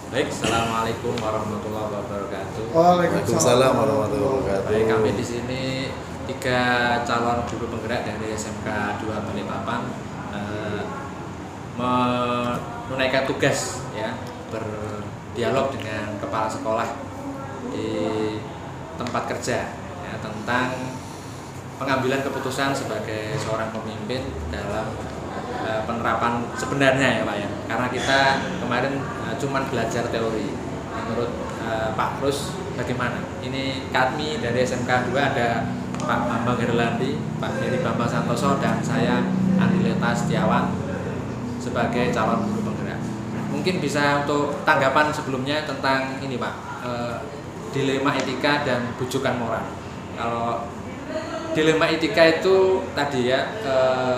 Baik, assalamualaikum warahmatullahi wabarakatuh. Waalaikumsalam warahmatullahi wabarakatuh. Baik, kami di sini tiga calon guru penggerak dari SMK 2 Balikpapan menunaikan tugas ya, berdialog dengan kepala sekolah di tempat kerja ya, tentang pengambilan keputusan sebagai seorang pemimpin dalam penerapan sebenarnya ya Pak ya, karena kita kemarin cuman belajar teori. Menurut Pak Rus bagaimana? Ini kami dari SMK 2 ada Pak Bambang Herlandi, Pak Heri Bambang Santoso, dan saya Andi Leta Setiawan sebagai calon guru penggerak. Mungkin bisa untuk tanggapan sebelumnya tentang ini Pak, dilema etika dan bujukan moral. Kalau dilema etika itu tadi ya,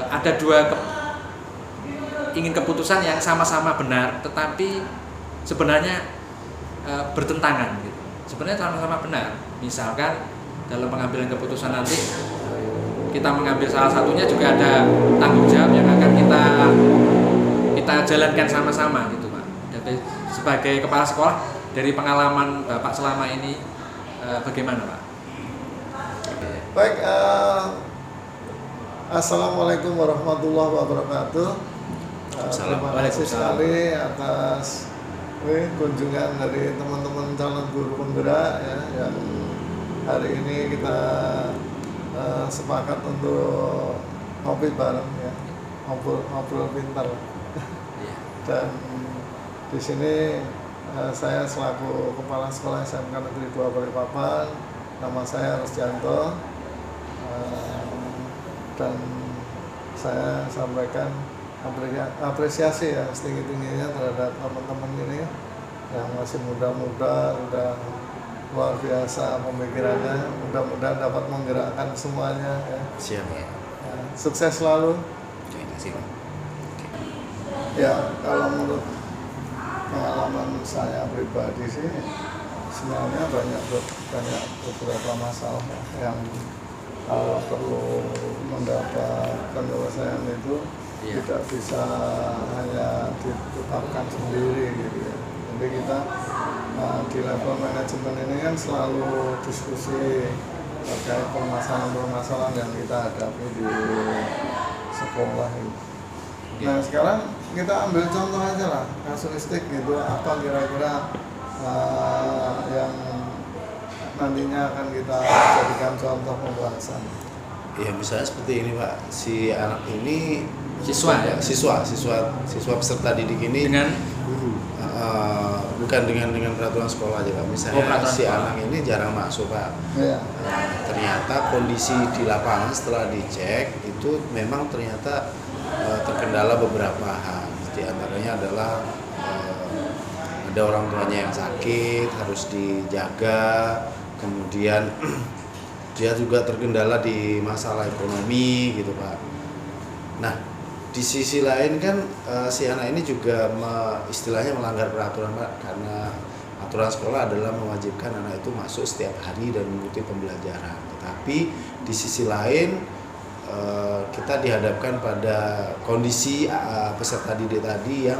ada dua ingin keputusan yang sama-sama benar, tetapi sebenarnya bertentangan gitu. Sebenarnya sama-sama benar. Misalkan dalam pengambilan keputusan nanti kita mengambil salah satunya juga ada tanggung jawab yang akan kita jalankan sama-sama gitu Pak. Jadi sebagai kepala sekolah, dari pengalaman Bapak selama ini bagaimana Pak? Baik, assalamualaikum warahmatullahi wabarakatuh. Terima kasih sekali atas kunjungan dari teman-teman calon guru penggerak ya, yang hari ini kita sepakat untuk ngopi bareng ya, ngobrol pintar. Dan di sini saya selaku kepala sekolah SMK Negeri 2 Balikpapan, nama saya Rusjanto, dan saya sampaikan apresiasi ya setinggi-tingginya terhadap teman-teman ini yang masih muda-muda, udah luar biasa pemikirannya, mudah-mudahan dapat menggerakkan semuanya ya. Siap ya. Sukses selalu. Terima kasih Pak. Ya, kalau menurut pengalaman saya pribadi sih sebenarnya banyak beberapa masalah yang perlu mendapat penyelesaian itu tidak bisa hanya ditetapkan sendiri gitu ya. Jadi kita di level manajemen ini kan selalu diskusi terkait permasalahan-permasalahan yang kita hadapi di sekolah ini. Nah sekarang kita ambil contoh aja lah, kasuistik gitu, apa kira-kira yang nantinya akan kita jadikan contoh pembahasan. Ya misalnya seperti ini Pak, si anak ini Siswa peserta didik ini dengan guru, bukan dengan peraturan sekolah aja Pak. Misalnya si sekolah. anak ini jarang masuk Pak. Ya. Ternyata kondisi di lapangan setelah dicek itu memang ternyata terkendala beberapa hal. Di antaranya adalah ada orang tuanya yang sakit, harus dijaga, kemudian dia juga terkendala di masalah ekonomi gitu Pak. Nah di sisi lain kan si anak ini juga istilahnya melanggar peraturan Pak, karena aturan sekolah adalah mewajibkan anak itu masuk setiap hari dan mengikuti pembelajaran. Tetapi di sisi lain kita dihadapkan pada kondisi peserta didik tadi yang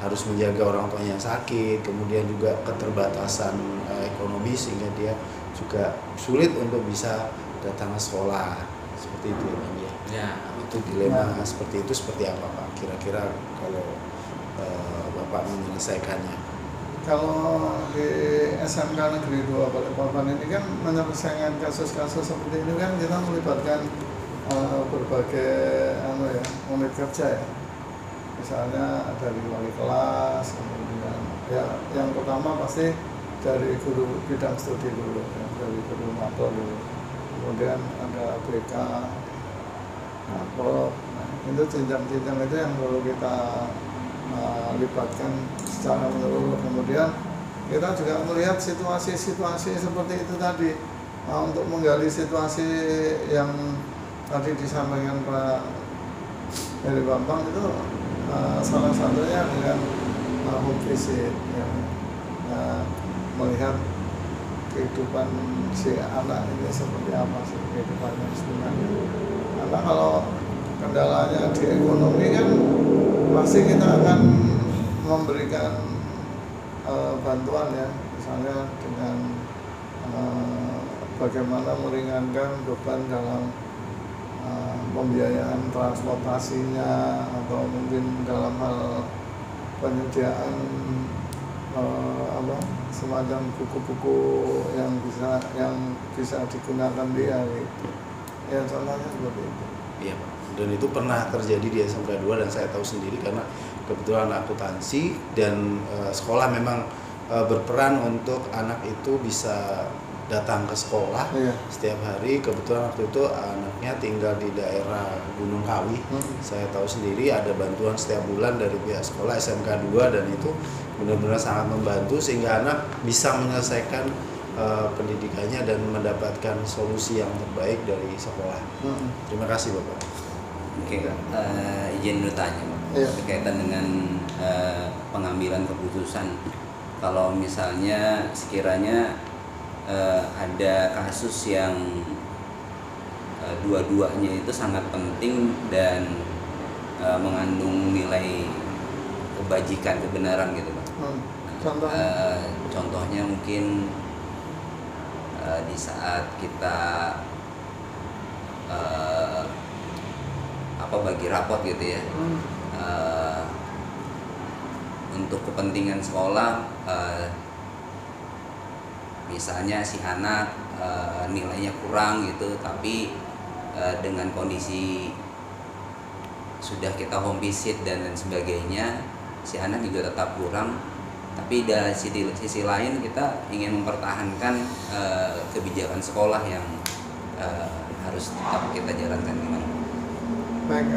harus menjaga orang tuanya yang sakit, kemudian juga keterbatasan ekonomi sehingga dia juga sulit untuk bisa datang ke sekolah seperti itu ya. Itu dilema seperti itu seperti apa Pak? Kira-kira kalau Bapak menyelesaikannya? Kalau di SMK Negeri 2 Balikpapan ini kan menyelesaikan kasus-kasus seperti ini kan kita melibatkan berbagai unit kerja ya. Misalnya dari wali kelas, kemudian ya yang pertama pasti dari guru bidang studi dulu ya, dari guru mapel dulu. Kemudian ada BK, Pro, itu jenjang-jenjang itu yang perlu kita libatkan secara menyeluruh. Kemudian kita juga melihat situasi-situasi seperti itu tadi, untuk menggali situasi yang tadi disampaikan Pak Heri Bambang itu salah satunya dengan home visit ya. Melihat kehidupan si anak ini seperti apa sih kehidupannya sebenarnya. Karena kalau kendalanya di ekonomi kan pasti kita akan memberikan bantuan ya, misalnya dengan bagaimana meringankan beban dalam pembiayaan transportasinya, atau mungkin dalam hal penyediaan semacam buku-buku yang bisa digunakan dia gitu. Ya contohnya seperti itu. Iya Pak. Dan itu pernah terjadi di SMK 2 dan saya tahu sendiri karena kebetulan akuntansi dan sekolah memang berperan untuk anak itu bisa datang ke sekolah setiap hari. Kebetulan waktu itu anaknya tinggal di daerah Gunung Kawi. Saya tahu sendiri ada bantuan setiap bulan dari pihak sekolah SMK 2 dan itu benar-benar sangat membantu sehingga anak bisa menyelesaikan pendidikannya dan mendapatkan solusi yang terbaik dari sekolah. Terima kasih Bapak. Oke, izin bertanya Pak, berkaitan dengan pengambilan keputusan. Kalau misalnya sekiranya ada kasus yang dua-duanya itu sangat penting dan mengandung nilai kebajikan, kebenaran gitu Pak. Contohnya mungkin di saat kita bagi rapot gitu ya, untuk kepentingan sekolah, misalnya si anak nilainya kurang gitu, tapi dengan kondisi sudah kita home visit dan lain sebagainya, si anak juga tetap kurang, tapi dari sisi lain kita ingin mempertahankan kebijakan sekolah yang harus tetap kita jalankan. Gimana? Baik,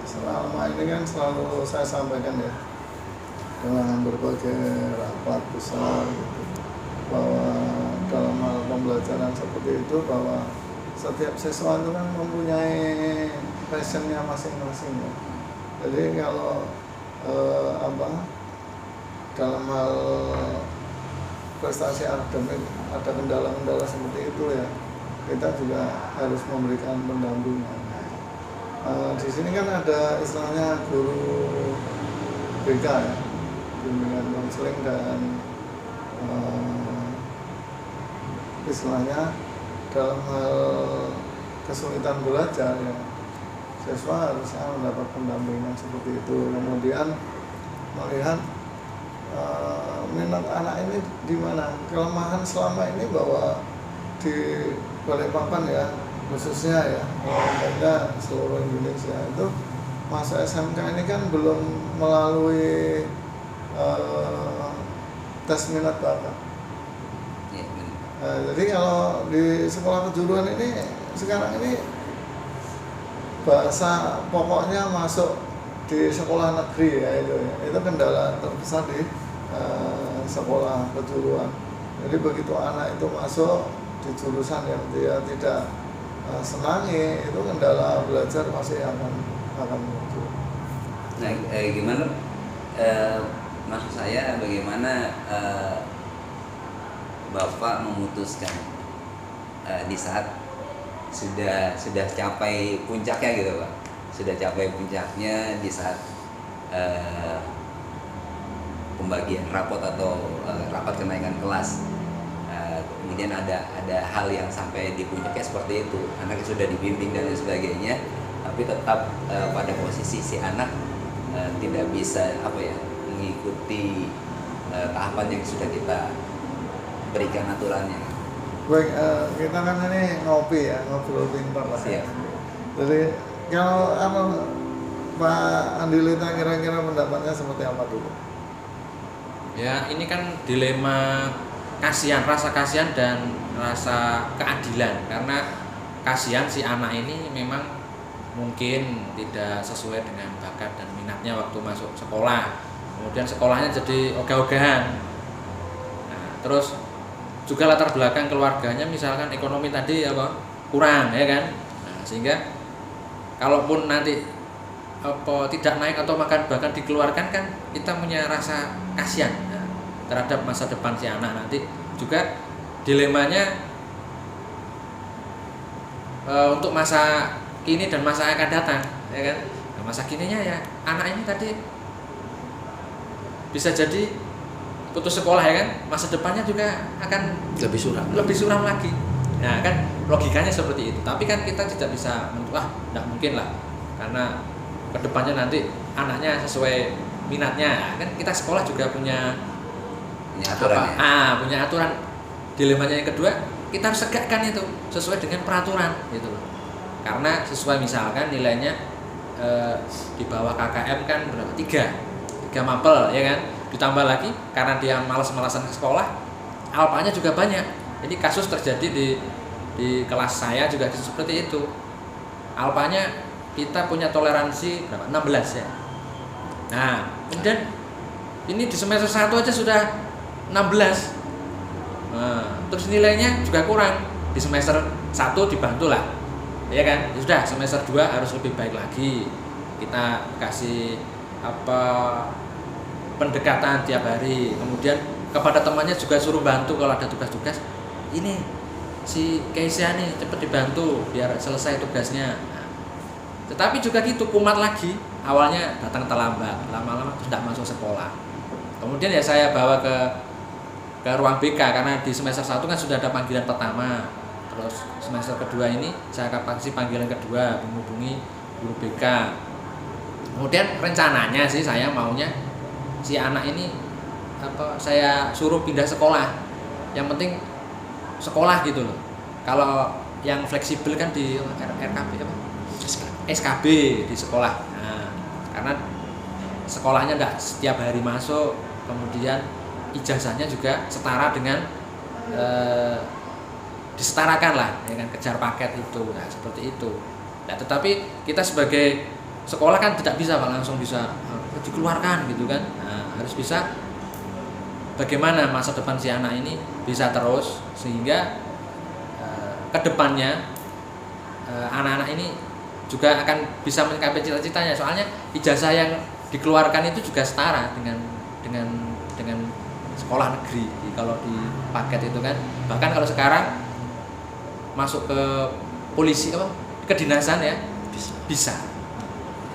selama ini kan selalu saya sampaikan ya, dengan berbagai rapat besar gitu, bahwa dalam hal pembelajaran seperti itu, bahwa setiap siswa itu kan mempunyai passionnya masing-masing ya. Jadi kalau dalam hal prestasi akademik ada kendala-kendala seperti itu ya, kita juga harus memberikan pendampingan. Di sini kan ada istilahnya guru BK ya, bimbingan konseling, dan istilahnya dalam hal kesulitan belajar ya, siswa harusnya mendapat pendampingan seperti itu. Kemudian melihat minat anak ini di mana, kelemahan selama ini bahwa di Balikpapan ya khususnya ya, ada seluruh Indonesia itu masa SMK ini kan belum melalui tes minat bakat. Jadi kalau di sekolah kejuruan ini sekarang ini bahasa pokoknya masuk di sekolah negeri ya, itu kendala terbesar di sekolah kejuruan. Jadi begitu anak itu masuk di jurusan yang dia tidak senangi, itu kendala belajar masih akan muncul. Nah, gimana maksud saya bagaimana Bapak memutuskan di saat sudah capai puncaknya gitu Pak, sudah capai puncaknya di saat pembagian rapot atau rapat kenaikan kelas, kemudian ada hal yang sampai di puncaknya seperti itu, anaknya sudah dibimbing dan lain sebagainya, tapi tetap pada posisi si anak tidak bisa mengikuti tahapan yang sudah kita berikan aturannya. Baik, kita kan ini ngopi ya, ngobrol pintar lah. Siap. Jadi kalau Pak Andilita kira-kira pendapatnya seperti apa dulu? Ya, ini kan dilema kasihan, rasa kasihan dan rasa keadilan, karena kasihan si anak ini memang mungkin tidak sesuai dengan bakat dan minatnya waktu masuk sekolah, kemudian sekolahnya jadi ogah-ogahan. Nah, terus juga latar belakang keluarganya misalkan ekonomi tadi kurang ya kan. Nah, sehingga kalaupun nanti tidak naik atau bahkan dikeluarkan, kan kita punya rasa kasihan terhadap masa depan si anak nanti. Juga dilemanya untuk masa kini dan masa akan datang ya kan. Nah, masa kininya ya anak ini tadi bisa jadi putus sekolah ya kan, masa depannya juga akan lebih suram lagi. Nah kan logikanya seperti itu. Tapi kan kita tidak bisa tidak mungkin lah, karena kedepannya nanti anaknya sesuai minatnya. Kan kita sekolah juga punya aturan. Punya aturan. Dilemanya yang kedua, kita harus tegakkan itu sesuai dengan peraturan gitu loh. Karena sesuai misalkan nilainya di bawah KKM kan berapa? 3 mapel ya kan. Ditambah lagi karena dia malas-malasan ke sekolah, alpanya juga banyak. Jadi kasus terjadi di kelas saya juga seperti itu. Alpanya kita punya toleransi berapa? 16 ya. Nah, kemudian ini di semester 1 aja sudah 16. Nah, terus nilainya juga kurang. Di semester 1 dibantu lah. Ya kan? Ya sudah, semester 2 harus lebih baik lagi. Kita kasih pendekatan tiap hari. Kemudian kepada temannya juga suruh bantu kalau ada tugas-tugas. Ini si Keisha nih cepet dibantu biar selesai tugasnya. Nah, tetapi juga gitu kumat lagi. Awalnya datang terlambat, lama-lama sudah masuk sekolah. Kemudian ya saya bawa ke ruang BK karena di semester 1 kan sudah ada panggilan pertama. Terus semester kedua ini saya kasih panggilan kedua, menghubungi guru BK. Kemudian rencananya sih saya maunya si anak ini saya suruh pindah sekolah. Yang penting sekolah gitu loh. Kalau yang fleksibel kan di RKB SKB di sekolah. Nah, karena sekolahnya enggak setiap hari masuk, kemudian ijazahnya juga setara dengan disetarakan lah ya kan, kejar paket itu. Nah, seperti itu. Nah, tetapi kita sebagai sekolah kan tidak bisa Pak langsung bisa dikeluarkan gitu kan. Nah, harus bisa bagaimana masa depan si anak ini bisa terus sehingga kedepannya anak-anak ini juga akan bisa mencapai cita-citanya. Soalnya ijazah yang dikeluarkan itu juga setara dengan sekolah negeri kalau di paket itu kan. Bahkan kalau sekarang masuk ke polisi kedinasan ya bisa.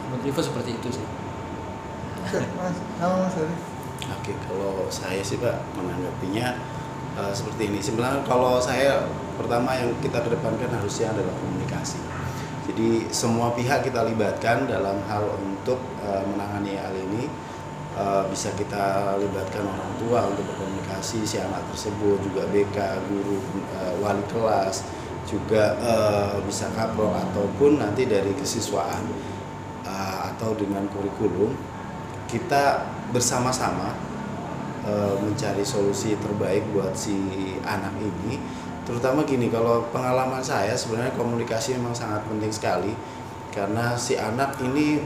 Menurut Ivo seperti itu sih. Mas Heri. Oke, kalau saya sih Pak menanggapinya seperti ini. Sebenarnya kalau saya pertama yang kita kedepankan harusnya adalah komunikasi. Jadi semua pihak kita libatkan dalam hal untuk menangani hal ini. Bisa kita libatkan orang tua untuk berkomunikasi si anak tersebut, juga BK, guru, wali kelas, juga bisa kaprol ataupun nanti dari kesiswaan atau dengan kurikulum. Kita bersama-sama mencari solusi terbaik buat si anak ini. Terutama gini, kalau pengalaman saya sebenarnya komunikasi memang sangat penting sekali, karena si anak ini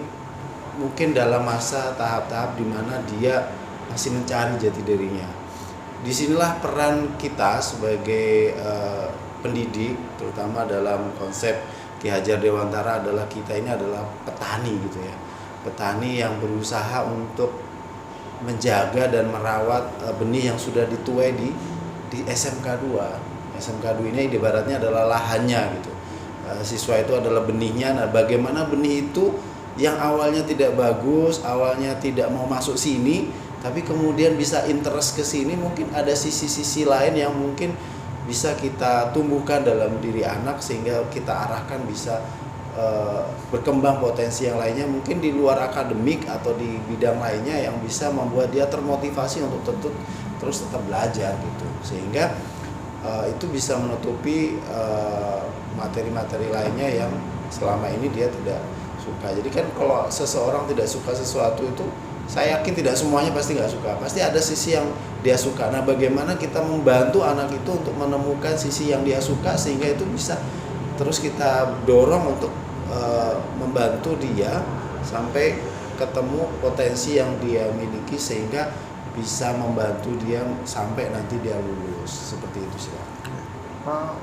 mungkin dalam masa tahap-tahap di mana dia masih mencari jati dirinya. Disinilah peran kita sebagai pendidik, terutama dalam konsep Ki Hajar Dewantara adalah kita ini adalah petani gitu ya. Petani yang berusaha untuk menjaga dan merawat benih yang sudah dituai di SMK 2. SMK 2 ini ibaratnya adalah lahannya gitu. Siswa itu adalah benihnya. Nah, bagaimana benih itu yang awalnya tidak bagus, awalnya tidak mau masuk sini, tapi kemudian bisa interest ke sini, mungkin ada sisi-sisi lain yang mungkin bisa kita tumbuhkan dalam diri anak sehingga kita arahkan bisa berkembang potensi yang lainnya mungkin di luar akademik atau di bidang lainnya yang bisa membuat dia termotivasi untuk terus tetap belajar gitu, sehingga itu bisa menutupi materi-materi lainnya yang selama ini dia tidak suka. Jadi kan kalau seseorang tidak suka sesuatu itu, saya yakin tidak semuanya pasti nggak suka, pasti ada sisi yang dia suka. Nah, bagaimana kita membantu anak itu untuk menemukan sisi yang dia suka sehingga itu bisa terus kita dorong untuk membantu dia sampai ketemu potensi yang dia miliki sehingga bisa membantu dia sampai nanti dia lulus. Seperti itu sih Pak.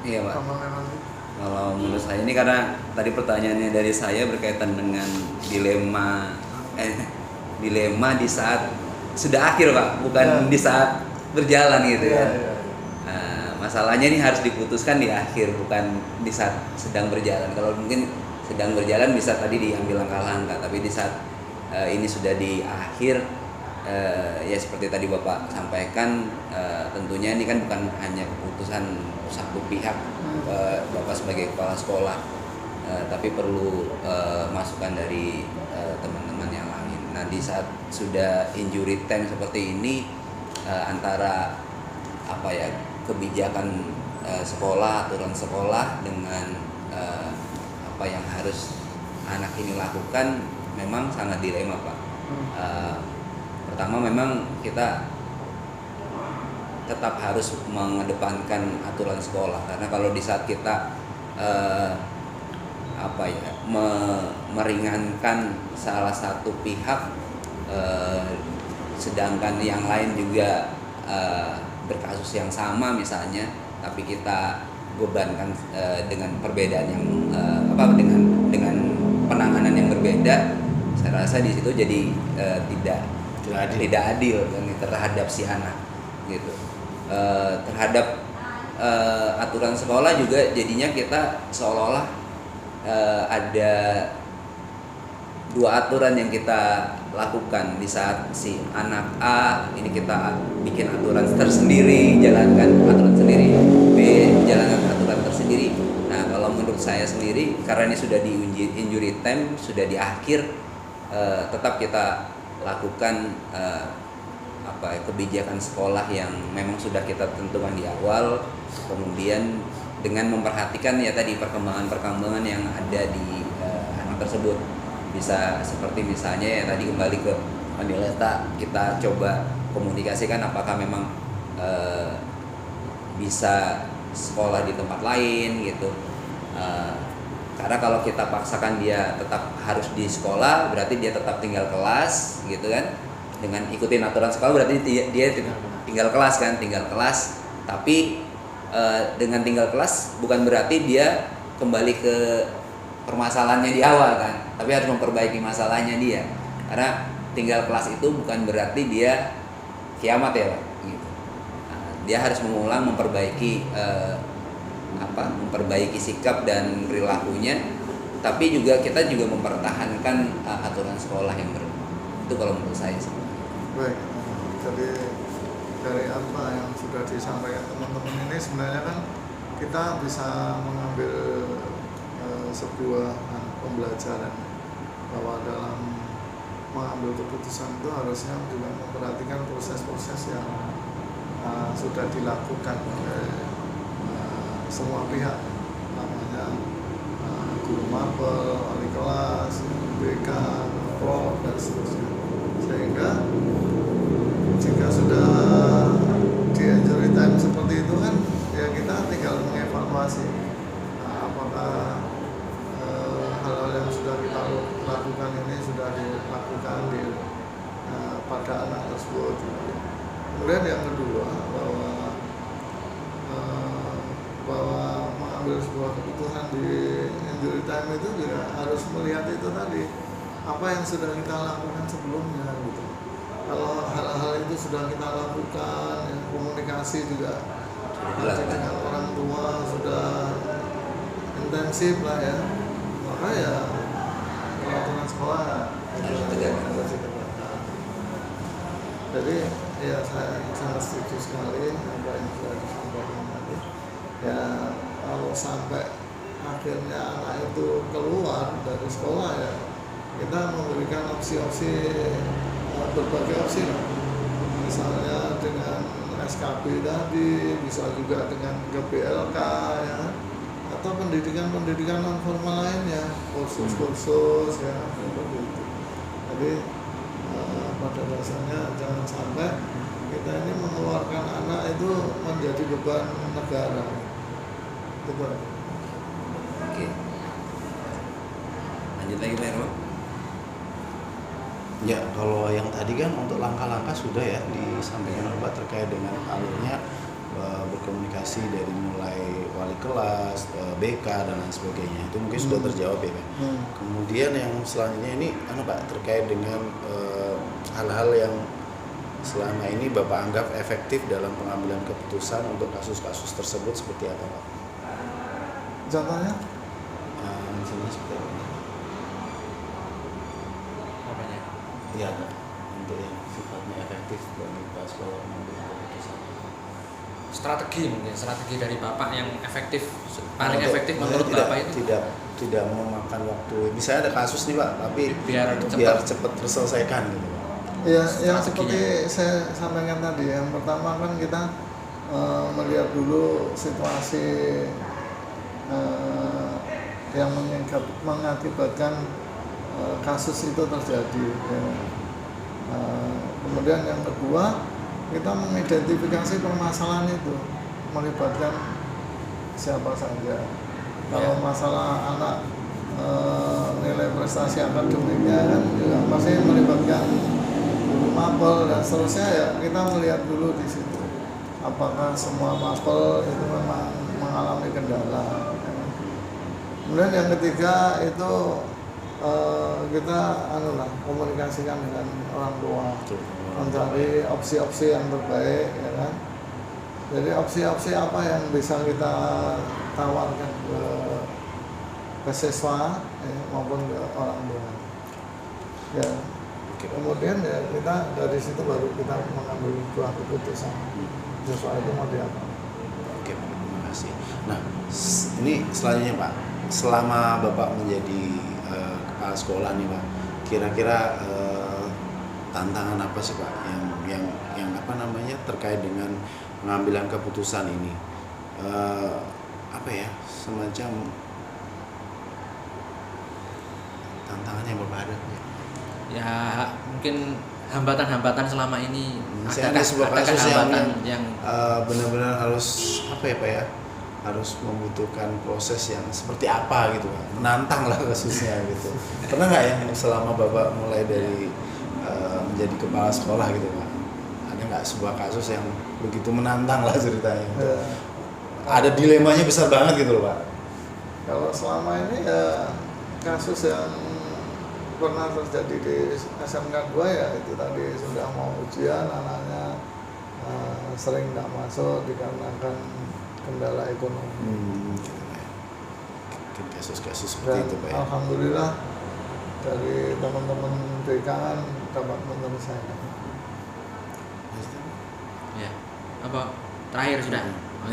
Iya Pak. Kalau menurut saya ini karena tadi pertanyaannya dari saya berkaitan dengan dilema di saat sudah akhir Pak, bukan di saat berjalan gitu ya. Masalahnya ini harus diputuskan di akhir, bukan di saat sedang berjalan. Kalau mungkin sedang berjalan bisa tadi diambil langkah-langkah, tapi di saat ini sudah di akhir, ya seperti tadi Bapak sampaikan, tentunya ini kan bukan hanya keputusan satu pihak, Bapak sebagai kepala sekolah, tapi perlu masukan dari teman-teman yang lain. Nah, di saat sudah injury time seperti ini, antara kebijakan sekolah, aturan sekolah dengan apa yang harus anak ini lakukan memang sangat dilema, Pak. Pertama, memang kita tetap harus mengedepankan aturan sekolah, karena kalau di saat kita meringankan salah satu pihak, sedangkan yang lain juga berkasus yang sama misalnya, tapi kita bebankan dengan perbedaan yang dengan penanganan yang berbeda, saya rasa di situ jadi tidak adil kan terhadap si anak gitu. Terhadap aturan sekolah juga jadinya kita seolah-olah ada dua aturan yang kita lakukan. Di saat si anak A ini kita bikin aturan tersendiri, jalankan aturan sendiri, B jalankan aturan tersendiri. Nah, kalau menurut saya sendiri, karena ini sudah di injury time, sudah di akhir, tetap kita lakukan kebijakan sekolah yang memang sudah kita tentukan di awal, kemudian dengan memperhatikan ya tadi perkembangan yang ada di anak tersebut. Bisa seperti misalnya ya tadi kembali ke Mandileta, kita coba komunikasikan apakah memang bisa sekolah di tempat lain gitu. Karena kalau kita paksakan dia tetap harus di sekolah, berarti dia tetap tinggal kelas gitu kan. Dengan ikutin aturan sekolah berarti dia tinggal kelas kan, tapi dengan tinggal kelas bukan berarti dia kembali ke permasalahannya di awal kan, tapi harus memperbaiki masalahnya dia. Karena tinggal kelas itu bukan berarti dia kiamat ya Pak gitu. Nah, dia harus mengulang, memperbaiki sikap dan perilakunya, tapi juga kita juga mempertahankan aturan sekolah yang berbeda. Itu kalau menurut saya sih. Baik, jadi dari apa yang sudah disampaikan teman-teman ini sebenarnya kan kita bisa mengambil sebuah pembelajaran bahwa dalam mengambil keputusan itu harusnya juga memperhatikan proses-proses yang sudah dilakukan oleh semua pihak, namanya guru mapel, wali kelas, BK, Prof dan seterusnya. Sehingga jika sudah di injury time seperti itu kan ya kita tinggal mengevaluasi apakah hal-hal yang sudah kita lakukan ini sudah dilakukan pada anak tersebut. Kemudian yang kedua, bahwa mengambil sebuah keputusan di injury time itu juga harus melihat itu tadi, apa yang sudah kita lakukan sebelumnya gitu. Kalau hal-hal itu sudah kita lakukan, komunikasi juga dengan orang tua sudah intensif lah ya, maka ya peraturan sekolah harus ditegakkan. Jadi ya saya sangat setuju sekali apa yang sudah disampaikan tadi. Ya kalau sampai akhirnya anak itu keluar dari sekolah ya kita memberikan opsi-opsi, berbagai opsi lah. Misalnya dengan SKB tadi, bisa juga dengan GBLK ya, atau pendidikan non formal lainnya, kursus ya seperti itu. Jadi pada dasarnya jangan sampai kita ini mengeluarkan anak itu menjadi beban negara. Betul. Oke. Lanjut lagi Pak Herman. Ya, kalau yang tadi kan untuk langkah-langkah sudah ya disampaikan oleh Pak terkait dengan alurnya berkomunikasi dari mulai wali kelas, BK dan lain sebagainya. Itu mungkin sudah terjawab ya Pak. Kemudian yang selanjutnya ini Pak terkait dengan hal-hal yang selama ini Bapak anggap efektif dalam pengambilan keputusan untuk kasus-kasus tersebut seperti apa Pak? Contohnya? Misalnya seperti apa? Apanya? Iya, untuk yang sifatnya efektif bagi kepala sekolah mengambil keputusan? Strategi dari Bapak yang efektif, paling Untuk- efektif menurut tidak, Bapak itu tidak memakan waktu. Misalnya ada kasus nih Pak, tapi biar cepat terselesaikan gitu Pak. Ya, yang Strateginya. seperti saya sampaikan tadi, yang pertama kan kita melihat dulu situasi yang mengakibatkan kasus itu terjadi. Ya. Kemudian yang kedua, kita mengidentifikasi permasalahan itu, melibatkan siapa saja. Kalau masalah anak nilai prestasi akademiknya kan juga pasti melibatkan guru mapel dan seterusnya, ya kita melihat dulu di situ apakah semua mapel itu memang mengalami kendala. Kemudian yang ketiga itu kita komunikasikan dengan orang tua, mencari opsi-opsi yang terbaik, ya kan. Jadi opsi-opsi apa yang bisa kita tawarkan ke siswa maupun ke orang tua. Ya. Kemudian ya kita dari situ baru kita mengambil buah keputusan sesuai itu mau diapa. Oke, terima kasih. Nah, ini selanjutnya Pak, selama Bapak menjadi kepala sekolah nih Pak, kira-kira tantangan apa sih Pak yang apa namanya terkait dengan pengambilan keputusan ini? Apa ya, semacam tantangan yang Bapak hadapi? ya mungkin hambatan-hambatan selama ini. Saya ada sebuah kasus hambatan yang benar-benar harus apa ya Pak ya, harus membutuhkan proses yang seperti apa gitu Pak, menantang lah kasusnya gitu. Pernah nggak yang selama Bapak mulai dari menjadi kepala sekolah gitu Pak, ada nggak sebuah kasus yang begitu menantang lah ceritanya gitu? Ada dilemanya besar banget gitu loh Pak. Kalau selama ini ya kasus yang pernah terjadi di SMK 2 ya itu tadi, sudah mau ujian anaknya sering nggak masuk dikarenakan kendala ekonomi. Kasus-kasus seperti Dan itu Pak ya. alhamdulillah dari teman-teman BK kan dapat menyelesaikan. Ya, apa terakhir sudah?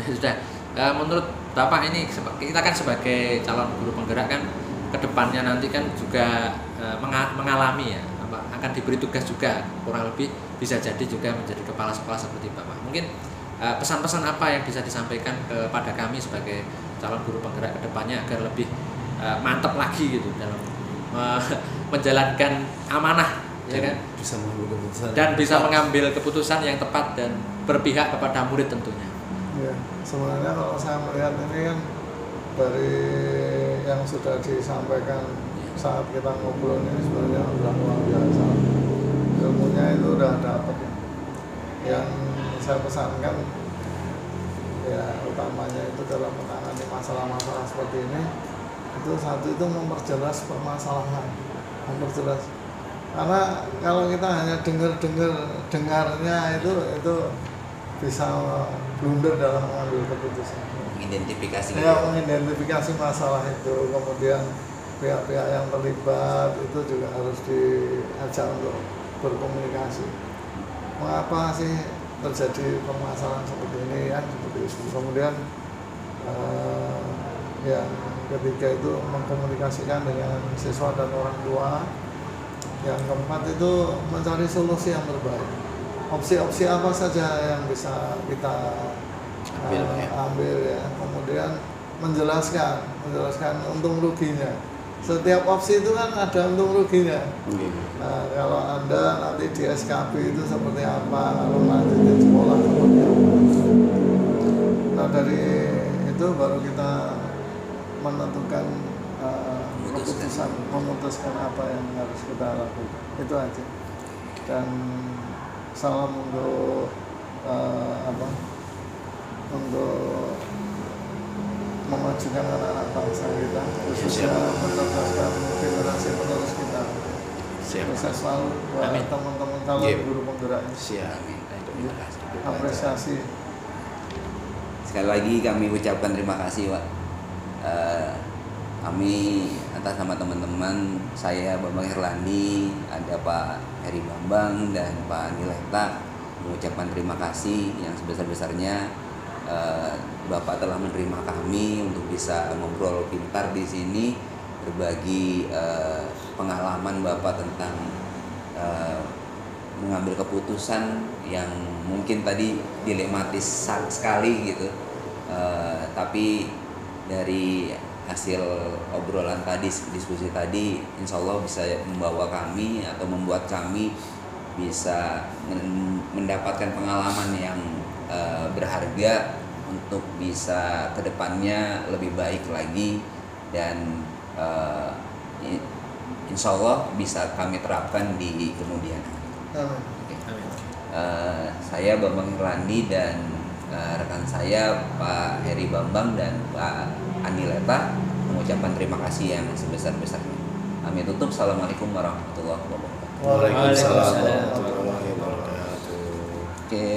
Sudah. Menurut Bapak ini kita kan sebagai calon guru penggerak kan kedepannya nanti kan juga mengalami ya, akan diberi tugas juga kurang lebih bisa jadi juga menjadi kepala sekolah seperti Bapak. Mungkin pesan-pesan apa yang bisa disampaikan kepada kami sebagai calon guru penggerak kedepannya agar lebih mantap lagi gitu dalam menjalankan amanah, ya kan? Bisa mengambil keputusan Dan bisa mengambil keputusan yang tepat dan berpihak kepada murid tentunya. Ya, sebenarnya kalau saya melihat ini kan dari yang sudah disampaikan saat kita ngobrol ini sebenarnya udah luar biasa, ilmunya itu udah dapat. Yang saya pesankan ya utamanya itu dalam menangani masalah-masalah seperti ini, itu satu itu memperjelas permasalahan, memperjelas. Karena kalau kita hanya dengarnya itu bisa blunder dalam mengambil keputusan. Mengidentifikasi. Ya, mengidentifikasi masalah itu, kemudian pihak-pihak yang terlibat itu juga harus diajak untuk berkomunikasi. Mengapa sih terjadi permasalahan seperti ini kan, seperti itu. Kemudian yang ketiga itu mengkomunikasikan dengan siswa dan orang tua. Yang keempat itu mencari solusi yang terbaik. Opsi-opsi apa saja yang bisa kita ambil ya. Kemudian menjelaskan untung ruginya. Setiap opsi itu kan ada untung ruginya. Nah, kalau Anda nanti di SKB itu seperti apa, kalau nanti di sekolah seperti apa. Nah, dari itu baru kita menentukan memutuskan apa yang harus kita lakukan. Itu aja. Dan salam untuk untuk memajukan anak-anak bangsa kita, khususnya mencerdaskan generasi penerus kita. Sukses selalu buat teman-teman calon guru penggerak ini. Siap. Terima kasih. Apresiasi. Sekali lagi kami ucapkan terima kasih Pak. Kami atas nama teman-teman, saya Bambang Herlandi, ada Pak Heri Bambang dan Pak Nileta mengucapkan terima kasih yang sebesar-besarnya. Bapak telah menerima kami untuk bisa ngobrol pintar di sini, berbagi pengalaman Bapak tentang mengambil keputusan yang mungkin tadi dilematis sekali gitu, tapi dari hasil obrolan tadi, diskusi tadi, insya Allah bisa membawa kami atau membuat kami bisa mendapatkan pengalaman yang berharga untuk bisa kedepannya lebih baik lagi, dan insya Allah bisa kami terapkan di kemudian hari. Oke. Saya Bambang Irlandi dan rekan saya Pak Heri Bambang dan Pak Anileta mengucapkan terima kasih yang sebesar-besarnya. Kami tutup. Assalamualaikum warahmatullahi wabarakatuh. Waalaikumsalam Waalaikumsalam. warahmatullahi wabarakatuh. Oke.